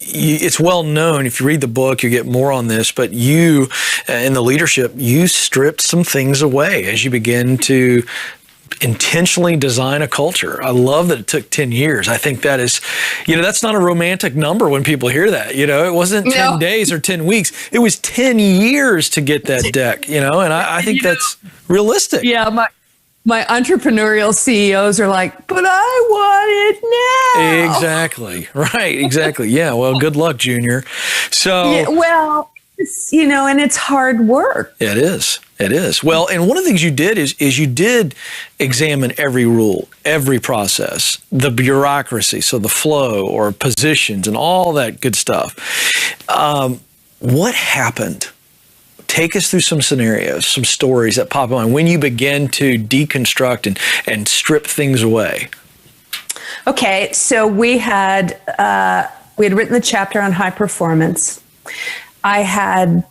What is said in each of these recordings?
it's well known, if you read the book, you get more on this, but you, in the leadership, you stripped some things away as you begin to intentionally design a culture. I love that it took 10 years. I think that is, that's not a romantic number when people hear that. It wasn't 10 days or 10 weeks. It was 10 years to get that deck, and I think that's realistic. Yeah, my entrepreneurial CEOs are like, but I want it now. Exactly. Right. Exactly. Yeah. Well, good luck, Junior. So, and it's hard work. It is. It is. Well, and one of the things you did is you did examine every rule, every process, the bureaucracy, so the flow or positions and all that good stuff. What happened? Take us through some scenarios, some stories that pop in mind when you began to deconstruct and strip things away. Okay, so we had written the chapter on high performance. I had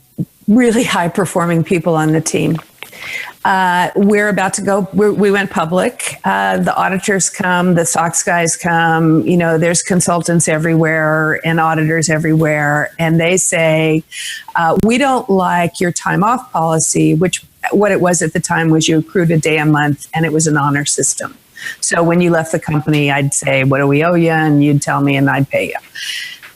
really high performing people on the team. We're about to go, we went public. The auditors come, the SOX guys come, there's consultants everywhere and auditors everywhere. And they say, we don't like your time off policy, which what it was at the time was you accrued a day a month and it was an honor system. So when you left the company, I'd say, what do we owe you? And you'd tell me and I'd pay you.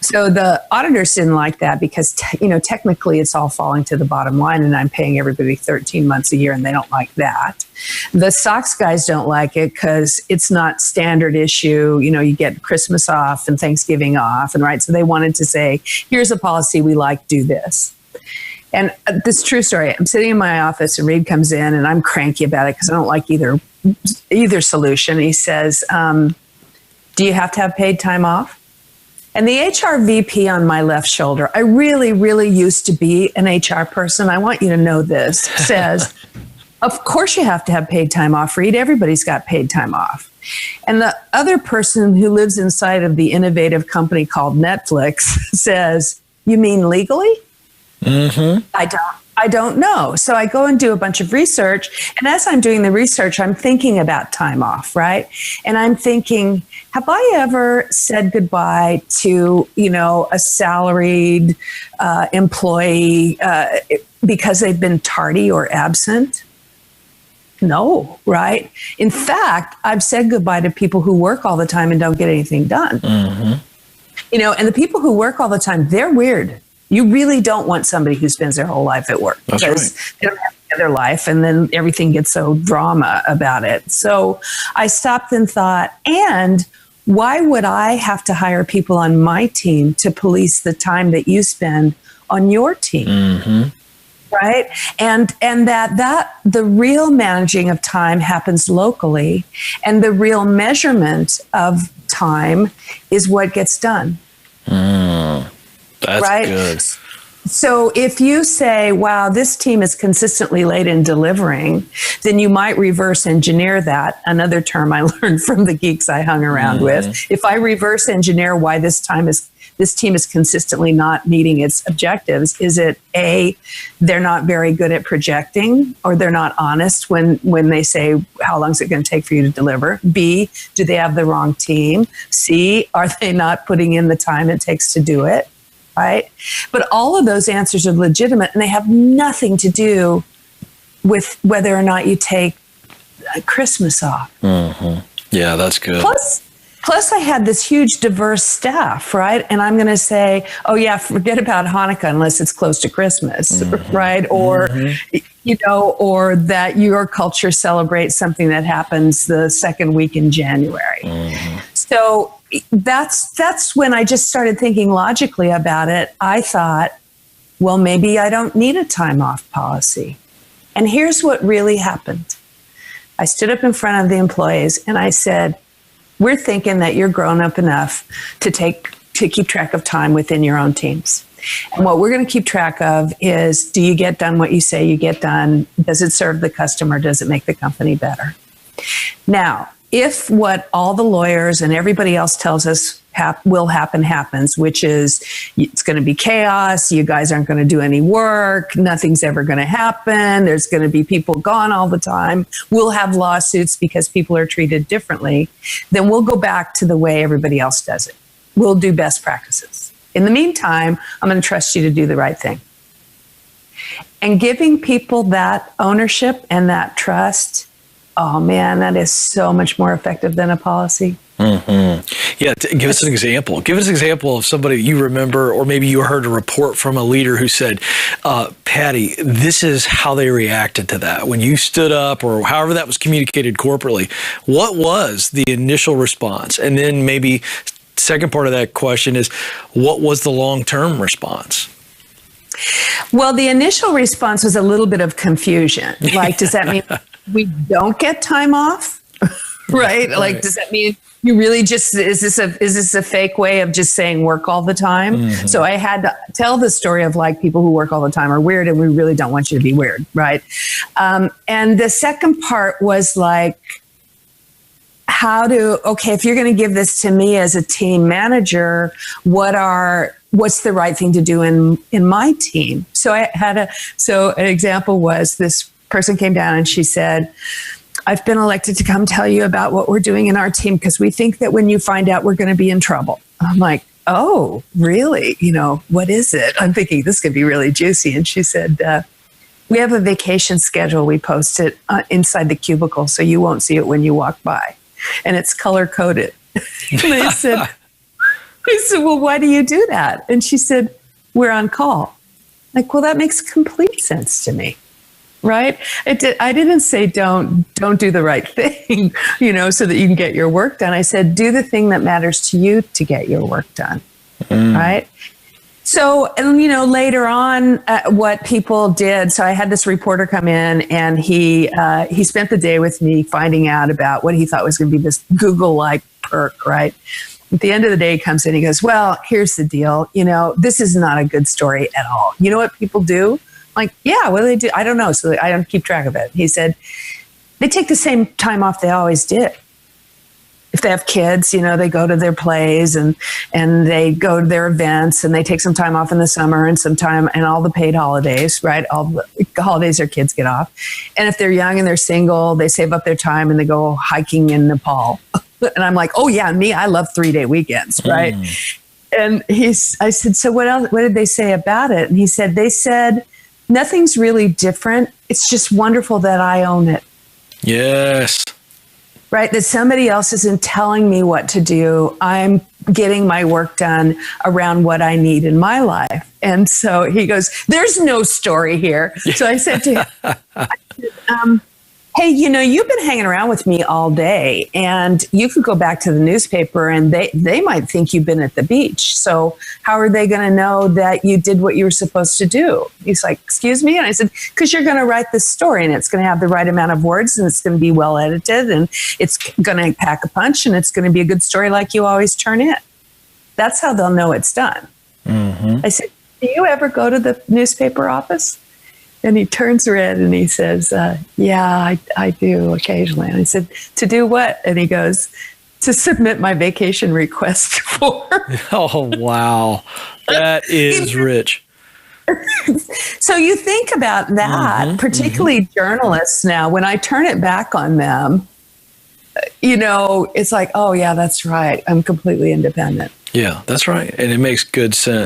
So the auditors didn't like that because, technically it's all falling to the bottom line and I'm paying everybody 13 months a year and they don't like that. The SOX guys don't like it because it's not standard issue. You get Christmas off and Thanksgiving off and right. So they wanted to say, here's a policy we like, do this. And this true story, I'm sitting in my office and Reed comes in and I'm cranky about it because I don't like either solution. He says, do you have to have paid time off? And the HR VP on my left shoulder, I really, really used to be an HR person. I want you to know this, says, of course you have to have paid time off, Reed. Everybody's got paid time off. And the other person who lives inside of the innovative company called Netflix says, you mean legally? Mm-hmm. I don't know. So I go and do a bunch of research. And as I'm doing the research, I'm thinking about time off, right? And I'm thinking, have I ever said goodbye to, a salaried employee because they've been tardy or absent? No, right? In fact, I've said goodbye to people who work all the time and don't get anything done. Mm-hmm. And the people who work all the time, they're weird. You really don't want somebody who spends their whole life at work because they don't have their life and then everything gets so drama about it. So I stopped and thought, and why would I have to hire people on my team to police the time that you spend on your team? Mm-hmm. Right? And that the real managing of time happens locally and the real measurement of time is what gets done. That's right? Good. So if you say, wow, this team is consistently late in delivering, then you might reverse engineer that. Another term I learned from the geeks I hung around with. If I reverse engineer why this team is consistently not meeting its objectives, is it A, they're not very good at projecting, or they're not honest when they say, how long is it going to take for you to deliver? B, do they have the wrong team? C, are they not putting in the time it takes to do it? Right? But all of those answers are legitimate and they have nothing to do with whether or not you take Christmas off. Mm-hmm. Yeah, that's good. Plus, I had this huge diverse staff, right? And I'm going to say, oh yeah, forget about Hanukkah unless it's close to Christmas, right? Or, or that your culture celebrates something that happens the second week in January. Mm-hmm. So that's when I just started thinking logically about it. I thought, well, maybe I don't need a time off policy. And here's what really happened. I stood up in front of the employees and I said, we're thinking that you're grown up enough to keep track of time within your own teams. And what we're going to keep track of is, do you get done what you say you get done? Does it serve the customer? Does it make the company better? Now, if what all the lawyers and everybody else tells us will happen happens, which is it's going to be chaos, you guys aren't going to do any work, nothing's ever going to happen, there's going to be people gone all the time, we'll have lawsuits because people are treated differently, then we'll go back to the way everybody else does it. We'll do best practices. In the meantime, I'm going to trust you to do the right thing. And giving people that ownership and that trust, oh man, that is so much more effective than a policy. Mm-hmm. Yeah, give us an example. Give us an example of somebody you remember, or maybe you heard a report from a leader who said, Patty, this is how they reacted to that. When you stood up, or however that was communicated corporately, what was the initial response? And then maybe second part of that question is, what was the long-term response? Well, the initial response was a little bit of confusion. Like, does that mean we don't get time off? Right? Like, does that mean you really just, is this a fake way of just saying work all the time? Mm-hmm. So I had to tell the story of like people who work all the time are weird and we really don't want you to be weird. Right. And the second part was like, if you're going to give this to me as a team manager, what's the right thing to do in my team? So an example was this person came down and she said, I've been elected to come tell you about what we're doing in our team because we think that when you find out, we're going to be in trouble. I'm like, oh, really? What is it? I'm thinking this could be really juicy. And she said, we have a vacation schedule. We post it inside the cubicle so you won't see it when you walk by. And it's color coded. And I said, well, why do you do that? And she said, we're on call. Like, well, that makes complete sense to me. Right? I didn't say don't do the right thing, so that you can get your work done. I said, do the thing that matters to you to get your work done. Right? So, and later on, what people did, so I had this reporter come in and he spent the day with me finding out about what he thought was going to be this Google-like perk, right? At the end of the day, he comes in, he goes, well, here's the deal. This is not a good story at all. You know what people do? Like, yeah, what do they do? I don't know. So I don't keep track of it. He said, they take the same time off they always did. If they have kids, they go to their plays and they go to their events and they take some time off in the summer and some time and all the paid holidays, right? All the holidays their kids get off. And if they're young and they're single, they save up their time and they go hiking in Nepal. And I'm like, oh yeah, me, I love 3-day weekends, right? And I said, so what else? What did they say about it? And he said, they said, nothing's really different. It's just wonderful that I own it. Yes. Right? That somebody else isn't telling me what to do. I'm getting my work done around what I need in my life. And so he goes, there's no story here. So I said to him, hey, you've been hanging around with me all day and you could go back to the newspaper and they might think you've been at the beach. So how are they going to know that you did what you were supposed to do? He's like, excuse me? And I said, because you're going to write this story and it's going to have the right amount of words and it's going to be well edited and it's going to pack a punch and it's going to be a good story like you always turn in. That's how they'll know it's done. Mm-hmm. I said, do you ever go to the newspaper office? And he turns red and he says, yeah, I do occasionally. And I said, to do what? And he goes, to submit my vacation request for. Oh, wow. That is rich. So you think about that, particularly journalists now, when I turn it back on them, it's like, oh, yeah, that's right. I'm completely independent. Yeah, that's right. And it makes good sense.